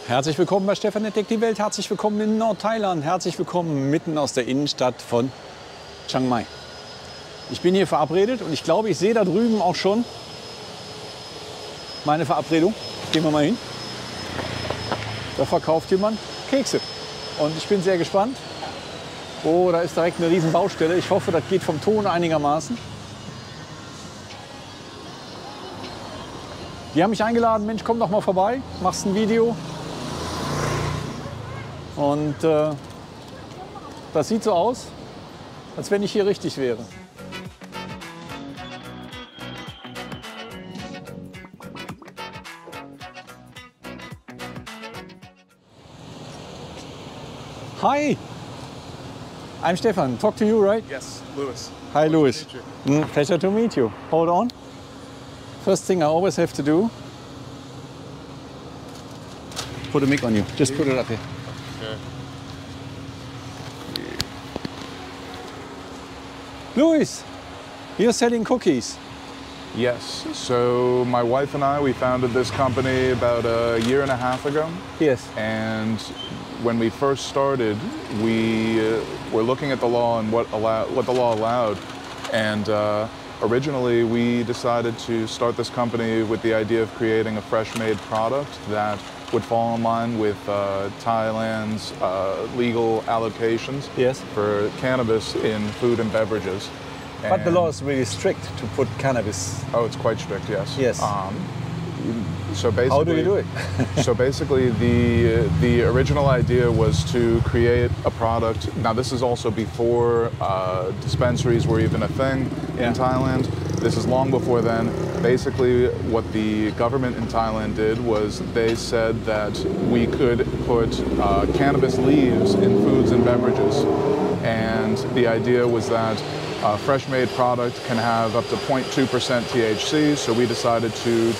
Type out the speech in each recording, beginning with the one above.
Herzlich willkommen bei Stefan entdeckt die Welt. Herzlich willkommen in Nordthailand. Herzlich willkommen mitten aus der Innenstadt von Chiang Mai. Ich bin hier verabredet und ich glaube, ich sehe da drüben auch schon meine Verabredung. Gehen wir mal hin. Da verkauft jemand Kekse. Und ich bin sehr gespannt. Oh, da ist direkt eine riesen Baustelle. Ich hoffe, das geht vom Ton einigermaßen. Die haben mich eingeladen, Mensch, komm doch mal vorbei, machst ein Video. Und das sieht so aus, als wenn ich hier richtig wäre. Hi, I'm Stefan. Talk to you, right? Yes, Louis. Hi, Louis. Pleasure to meet you. Hold on. First thing I always have to do, put a mic on you. Just put it up here. Okay. Louis, you're selling cookies. Yes, so my wife and I, we founded this company about a year and a half ago. Yes. And when we first started, we were looking at the law and what the law allowed. And originally we decided to start this company with the idea of creating a fresh-made product that would fall in line with Thailand's legal allocations for cannabis in food and beverages. But the law is really strict to put cannabis. Oh, it's quite strict, yes. Yes. So basically, how do you do it? So basically, the original idea was to create a product. Now, this is also before dispensaries were even a thing in Thailand. This is long before then. Basically, what the government in Thailand did was they said that we could put cannabis leaves in foods and beverages. And the idea was that a fresh-made product can have up to 0.2% THC. So we decided to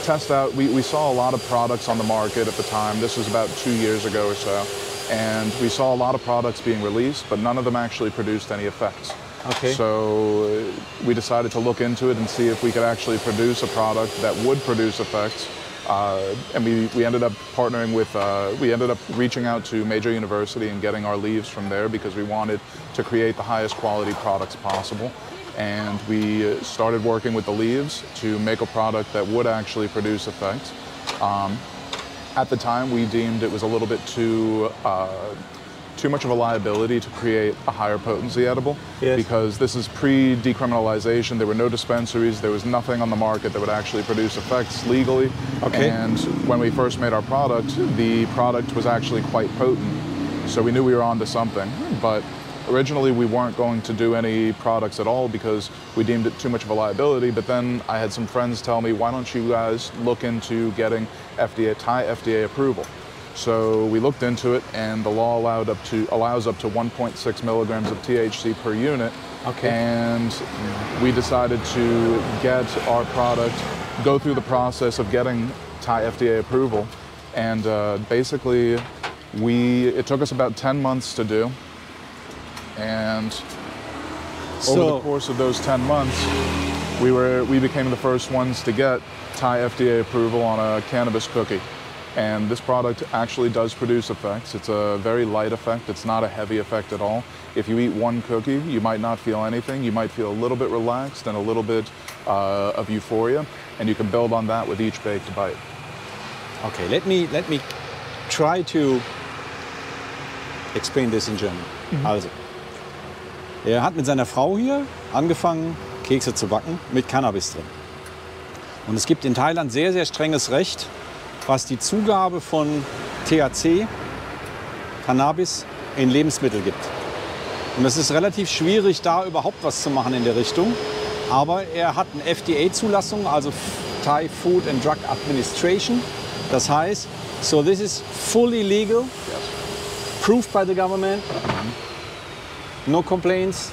test out. We saw a lot of products on the market at the time. This was about 2 years ago or so. And we saw a lot of products being released, but none of them actually produced any effects. Okay. So we decided to look into it and see if we could actually produce a product that would produce effects. And we ended up partnering with, we ended up reaching out to major university and getting our leaves from there because we wanted to create the highest quality products possible. And we started working with the leaves to make a product that would actually produce effects. At the time, we deemed it was a little bit too much of a liability to create a higher potency edible because this is pre-decriminalization. There were no dispensaries. There was nothing on the market that would actually produce effects legally. Okay. And when we first made our product, the product was actually quite potent. So we knew we were onto something. But originally, we weren't going to do any products at all because we deemed it too much of a liability. But then I had some friends tell me, why don't you guys look into getting Thai FDA approval? So we looked into it, and the law allows up to 1.6 milligrams of THC per unit. Okay. And we decided to get our product, go through the process of getting Thai FDA approval. And basically, it took us about 10 months to do. And over the course of those 10 months, we became the first ones to get Thai FDA approval on a cannabis cookie. And this product actually does produce effects. It's a very light effect. It's not a heavy effect at all. If you eat one cookie, you might not feel anything. You might feel a little bit relaxed and a little bit of euphoria. And you can build on that with each baked bite. Okay, let me try to explain this in German. Also, hat mit seiner Frau hier angefangen, Kekse zu backen mit Cannabis drin. Und es gibt in Thailand sehr, sehr strenges Recht, was die Zugabe von THC, Cannabis, in Lebensmittel gibt. Und es ist relativ schwierig, da überhaupt was zu machen in der Richtung. Aber er hat eine FDA-Zulassung, also Thai Food and Drug Administration. Das heißt, so this is fully legal, approved by the government, no complaints.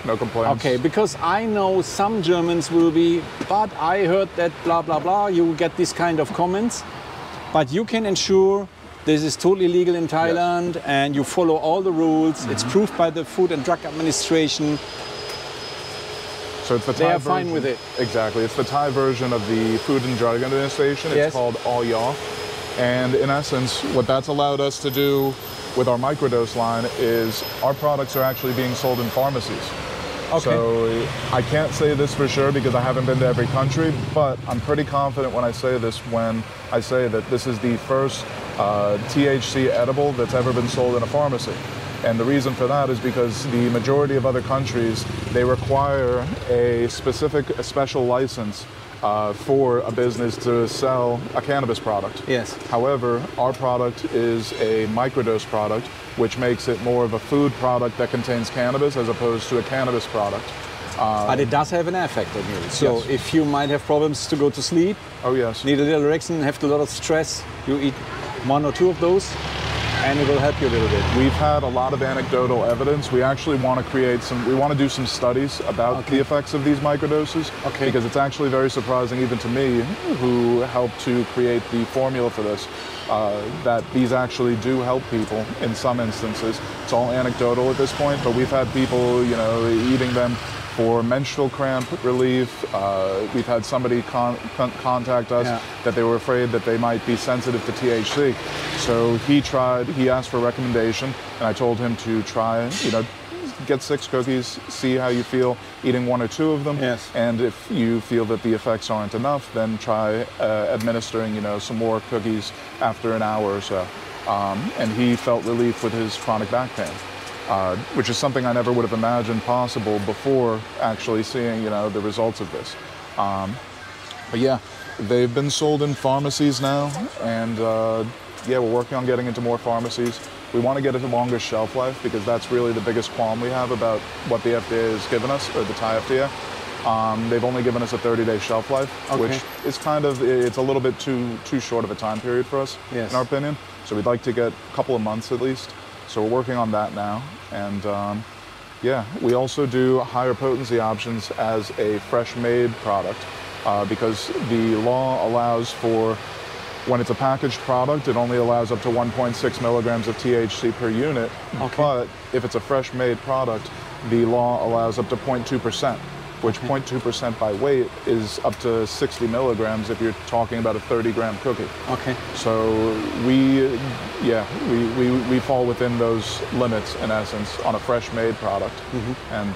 No complaints. Okay, because I know some Germans will be, but I heard that blah, blah, blah, you get this kind of comments. But you can ensure this is totally legal in Thailand and you follow all the rules. It's approved by the Food and Drug Administration. So it's the Thai they are version. fine with it. Exactly. It's the Thai version of the Food and Drug Administration. It's called All Yaw. And in essence, what that's allowed us to do with our microdose line is our products are actually being sold in pharmacies. Okay. So I can't say this for sure because I haven't been to every country, but I'm pretty confident when I say that this is the first THC edible that's ever been sold in a pharmacy. And the reason for that is because the majority of other countries, they require a special license for a business to sell a cannabis product. Yes. However, our product is a microdose product, which makes it more of a food product that contains cannabis as opposed to a cannabis product. But it does have an effect on you. So Yes. if you might have problems to go to sleep, Oh yes. need a little erection, have a lot of stress, you eat 1 or 2 of those, and it will help you a little bit. We've had a lot of anecdotal evidence. We actually want to do some studies about the effects of these microdoses. Okay. Because it's actually very surprising even to me, who helped to create the formula for this, that these actually do help people in some instances. It's all anecdotal at this point, but we've had people, eating them for menstrual cramp relief. We've had somebody contact us that they were afraid that they might be sensitive to THC. So he asked for a recommendation, and I told him to try, get 6 cookies, see how you feel eating 1 or 2 of them. Yes. And if you feel that the effects aren't enough, then try administering, some more cookies after an hour or so. And he felt relief with his chronic back pain. Which is something I never would have imagined possible before actually seeing, the results of this. But yeah, they've been sold in pharmacies now, and we're working on getting into more pharmacies. We want to get a longer shelf life because that's really the biggest qualm we have about what the FDA has given us, or the Thai FDA. They've only given us a 30-day shelf life, which is it's a little bit too short of a time period for us, in our opinion. So we'd like to get a couple of months at least. So we're working on that now. And we also do higher potency options as a fresh made product because the law allows for, when it's a packaged product, it only allows up to 1.6 milligrams of THC per unit. But if it's a fresh made product, the law allows up to 0.2%, which 0.2% by weight is up to 60 milligrams if you're talking about a 30-gram cookie. Okay. So we fall within those limits, in essence, on a fresh-made product. And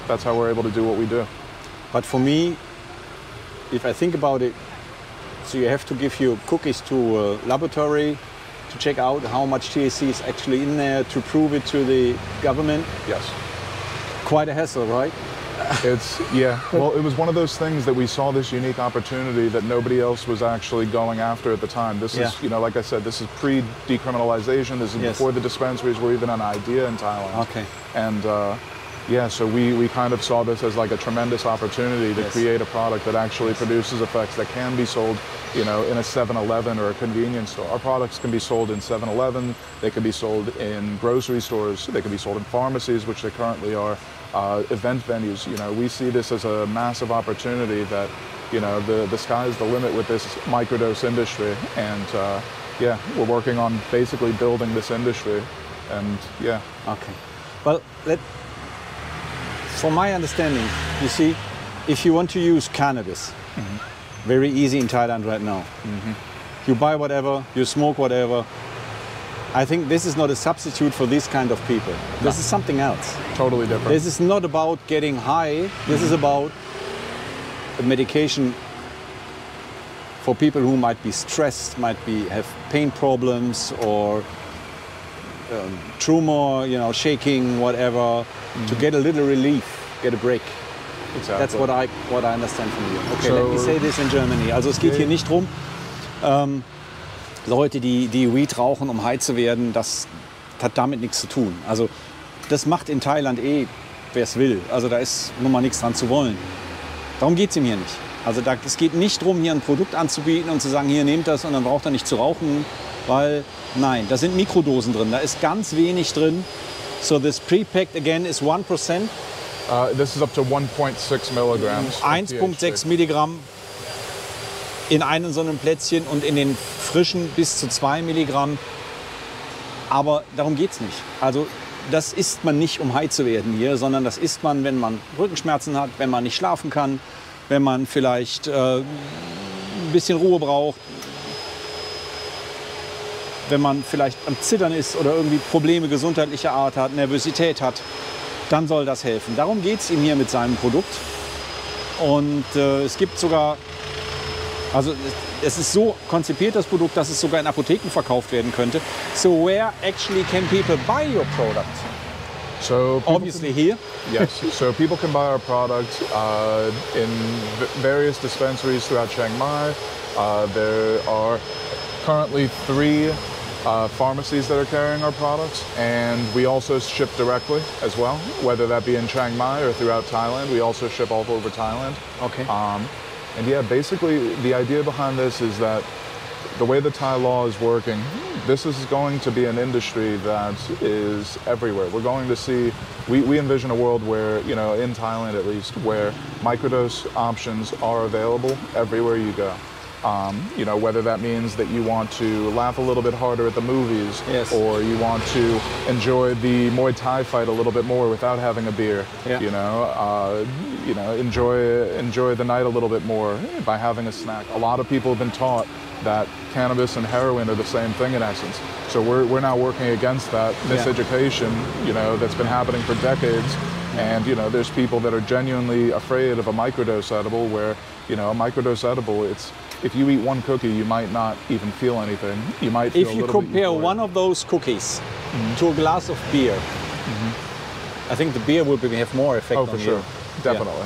that's how we're able to do what we do. But for me, if I think about it, so you have to give your cookies to a laboratory to check out how much THC is actually in there, to prove it to the government. Yes. Quite a hassle, right? Well, it was one of those things that we saw this unique opportunity that nobody else was actually going after at the time. This is, like I said, this is pre-decriminalization. This is before the dispensaries were even an idea in Thailand. Okay. And so we kind of saw this as like a tremendous opportunity to create a product that actually produces effects that can be sold, in a 7-Eleven or a convenience store. Our products can be sold in 7-Eleven. They can be sold in grocery stores. They can be sold in pharmacies, which they currently are. Event venues, we see this as a massive opportunity that, the sky's the limit with this microdose industry. And we're working on basically building this industry. And Okay. Well, from my understanding, you see, if you want to use cannabis, very easy in Thailand right now. You buy whatever, you smoke whatever. I think this is not a substitute for these kind of people. This is something else. Totally different. This is not about getting high. This is about a medication for people who might be stressed, have pain problems or tremor, shaking, whatever, to get a little relief, get a break. Exactly. That's what I understand from you. Okay, let me say this in Germany. Also es geht hier nicht drum, Leute, die Weed rauchen, um high zu werden, das hat damit nichts zu tun. Also das macht in Thailand wer es will. Also da ist nun mal nichts dran zu wollen. Darum geht es ihm hier nicht. Also es geht nicht darum, hier ein Produkt anzubieten und zu sagen, hier nehmt das und dann braucht er nicht zu rauchen. Weil, nein, da sind Mikrodosen drin, da ist ganz wenig drin. So this pre-packed again is 1%. This is up to 1.6 milligrams. 1,6 Milligramm in einem so einem Plätzchen und in den frischen bis zu 2 Milligramm. Aber darum geht es nicht. Also das isst man nicht, um high zu werden hier, sondern das isst man, wenn man Rückenschmerzen hat, wenn man nicht schlafen kann, wenn man vielleicht ein bisschen Ruhe braucht. wenn man vielleicht am Zittern ist oder irgendwie Probleme gesundheitlicher Art hat, Nervosität hat, dann soll das helfen. Darum geht es ihm hier mit seinem Produkt. Und es gibt sogar, also es ist so konzipiert, das Produkt, dass es sogar in Apotheken verkauft werden könnte. So where actually can people buy your product? So Obviously here. Yes, so people can buy our product in various dispensaries throughout Chiang Mai. There are currently 3 pharmacies that are carrying our products, and we also ship directly as well, whether that be in Chiang Mai or throughout Thailand. We also ship all over Thailand. Okay. And yeah, basically the idea behind this is that the way the Thai law is working, this is going to be an industry that is everywhere. We're going to see, we envision a world where, you know, in Thailand at least, where microdose options are available everywhere you go. You know, whether that means that you want to laugh a little bit harder at the movies, yes, or you want to enjoy the Muay Thai fight a little bit more without having a beer. Yeah. You know, enjoy the night a little bit more by having a snack. A lot of people have been taught that cannabis and heroin are the same thing in essence. So we're now working against that miseducation, you know, that's been happening for decades. And, you know, there's people that are genuinely afraid of a microdose edible where, you know, a microdose edible, it's, if you eat 1 cookie, you might not even feel anything. You might feel if you compare one of those cookies to a glass of beer, I think the beer will have more effect on you. Definitely.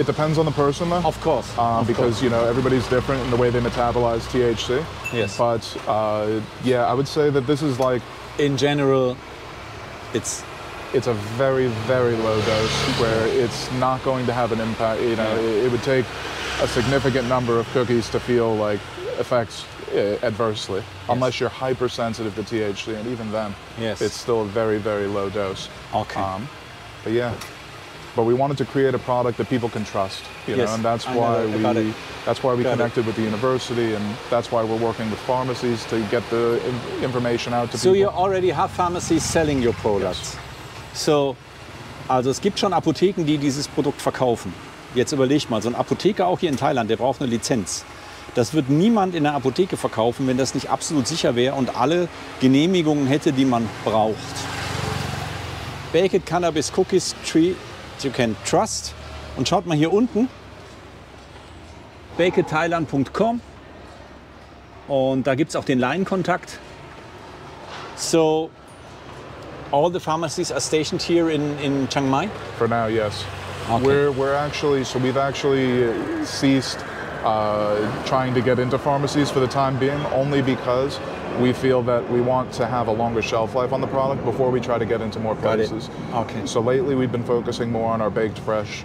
It depends on the person, though. Of course. Because, you know, everybody's different in the way they metabolize THC. Yes. But, yeah, I would say that this is like... In general, it's a very, very low dose where it's not going to have an impact. You know, it would take a significant number of cookies to feel like effects adversely, unless you're hypersensitive to THC, and even then, it's still a very, very low dose. Okay. But yeah, but we wanted to create a product that people can trust, you know, and that's why we connected with the university, and that's why we're working with pharmacies to get the information out to people. So you already have pharmacies selling your products. Yes. So, also es gibt schon Apotheken, die dieses Produkt verkaufen. Jetzt überleg mal, so ein Apotheker auch hier in Thailand, der braucht eine Lizenz. Das wird niemand in der Apotheke verkaufen, wenn das nicht absolut sicher wäre und alle Genehmigungen hätte, die man braucht. Baked Cannabis Cookies Tree you can trust. Und schaut mal hier unten, bakedthailand.com, und da gibt es auch den Line-Kontakt. So, all the pharmacies are stationed here in Chiang Mai? For now, yes. Okay. We've actually ceased trying to get into pharmacies for the time being, only because we feel that we want to have a longer shelf life on the product before we try to get into more places. Okay. So lately we've been focusing more on our baked fresh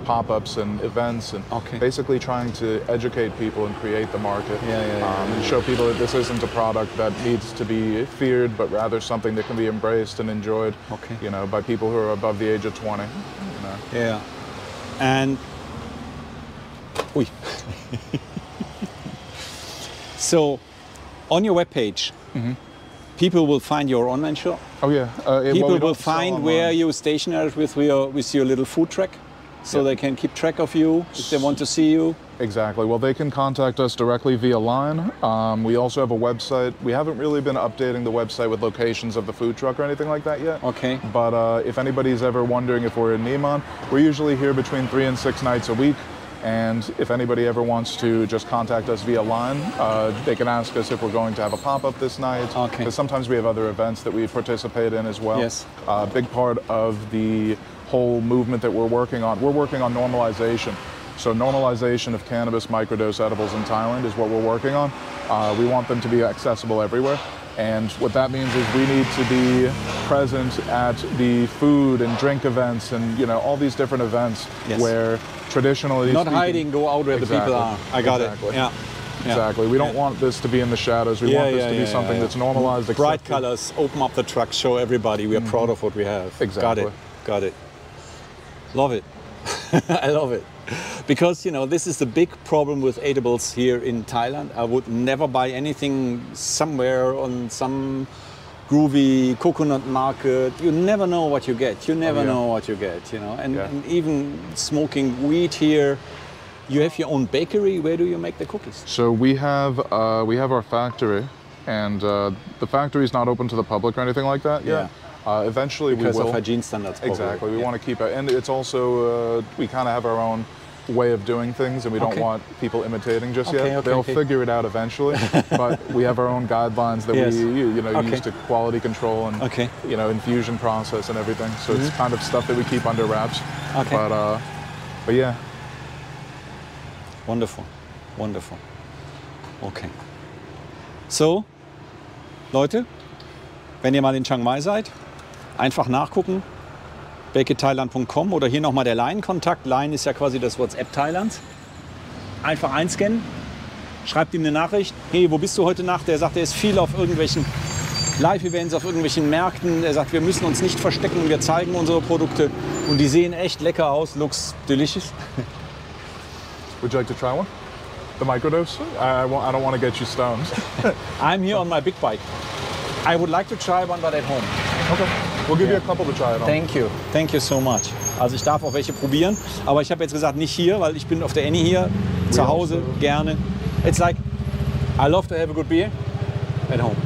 pop-ups and events, and basically trying to educate people and create the market. And show people that this isn't a product that needs to be feared, but rather something that can be embraced and enjoyed, you know, by people who are above the age of 20. You know? Yeah. And so, on your webpage, people will find your online shop. Oh yeah. People will find where you're stationed with your little food truck, so they can keep track of you if they want to see you. Exactly. Well, they can contact us directly via line. We also have a website. We haven't really been updating the website with locations of the food truck or anything like that yet. Okay. But if anybody's ever wondering if we're in Neiman, we're usually here between 3 and 6 nights a week. And if anybody ever wants to just contact us via line, they can ask us if we're going to have a pop-up this night. Okay. Because sometimes we have other events that we participate in as well. Yes. A big part of the whole movement that we're working on normalization. So normalization of cannabis microdose edibles in Thailand is what we're working on. We want them to be accessible everywhere. And what that means is we need to be present at the food and drink events and, you know, all these different events where traditionally... Not hiding, go out where the people are. I got it. Yeah. Exactly. We don't want this to be in the shadows. We want this to be something that's normalized. Bright colors, open up the truck, show everybody we are proud of what we have. Exactly. Got it. Love it. I love it. Because, you know, this is the big problem with edibles here in Thailand. I would never buy anything somewhere on some groovy coconut market. You never know what you get. You never know what you get, you know. And even smoking weed here, you have your own bakery. Where do you make the cookies? So we have our factory and the factory is not open to the public or anything like that yet. Eventually Because we will. of hygiene standards. Probably. Exactly. We want to keep it, and it's also we kind of have our own way of doing things, and we don't want people imitating just yet. They'll figure it out eventually, but we have our own guidelines that we use to quality control and infusion process and everything. So it's kind of stuff that we keep under wraps. But yeah. Wonderful, wonderful. Okay. So, Leute, wenn ihr mal in Chiang Mai seid, einfach nachgucken, bakethailand.com oder hier nochmal der Line-Kontakt. Line ist ja quasi das WhatsApp Thailands. Einfach einscannen, schreibt ihm eine Nachricht. Hey, wo bist du heute Nacht? Der sagt, er ist viel auf irgendwelchen Live-Events, auf irgendwelchen Märkten. Er sagt, wir müssen uns nicht verstecken, wir zeigen unsere Produkte und die sehen echt lecker aus. Looks delicious. Would you like to try one? The microdose? I don't want to get you stoned. I'm here on my big bike. I would like to try one, but at home. Okay. We'll give you a couple to try it on. Thank you so much. Also ich darf auch welche probieren, aber ich habe jetzt gesagt nicht hier, weil ich bin auf der Annie hier, zu Hause, gerne. It's like, I love to have a good beer at home.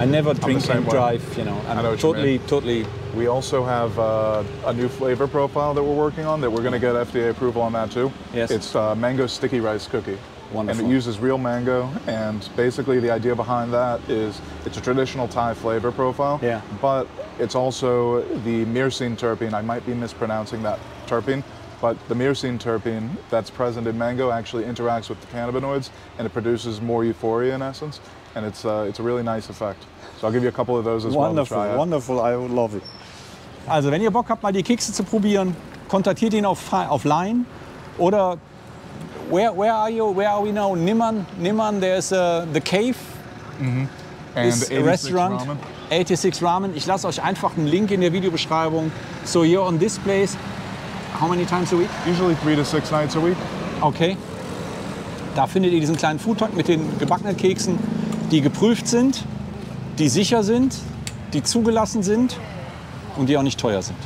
I never drink and drive, you know. I'm totally. We also have a new flavor profile that we're working on that we're going to get FDA approval on that too. Yes. It's mango sticky rice cookie. Wonderful. And it uses real mango, and basically the idea behind that is it's a traditional Thai flavor profile, but it's also the myrcene terpene. I might be mispronouncing that terpene, but the myrcene terpene that's present in mango actually interacts with the cannabinoids, and it produces more euphoria in essence, and it's a really nice effect. So I'll give you a couple of those as well to try. Wonderful, I would love it. Also wenn ihr Bock habt, mal die Kekse zu probieren, kontaktiert ihn auf Line oder Where are you? Where are we now? Niman, there's the Cave. And is 86 a restaurant. Ramen. 86 Ramen. Ich lasse euch einfach einen Link in der Videobeschreibung. So you're on this place. How many times a week? Usually 3 to 6 nights a week. Okay. Da findet ihr diesen kleinen Foodtruck mit den gebackenen Keksen, die geprüft sind, die sicher sind, die zugelassen sind und die auch nicht teuer sind.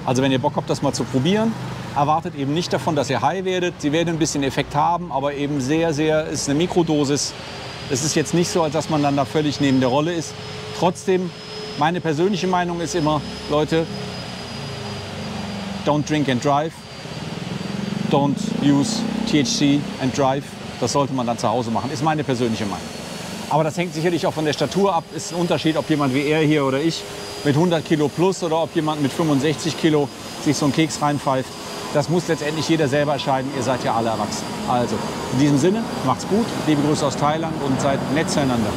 Also wenn ihr Bock habt, das mal zu probieren, erwartet eben nicht davon, dass ihr high werdet. Sie werden ein bisschen Effekt haben, aber eben sehr, ist eine Mikrodosis. Es ist jetzt nicht so, als dass man dann da völlig neben der Rolle ist. Trotzdem, meine persönliche Meinung ist immer, Leute, don't drink and drive. Don't use THC and drive. Das sollte man dann zu Hause machen, ist meine persönliche Meinung. Aber das hängt sicherlich auch von der Statur ab. Ist ein Unterschied, ob jemand wie er hier oder ich mit 100 Kilo plus oder ob jemand mit 65 Kilo sich so einen Keks reinpfeift. Das muss letztendlich jeder selber entscheiden. Ihr seid ja alle erwachsen. Also, in diesem Sinne, macht's gut. Liebe Grüße aus Thailand und seid nett zueinander.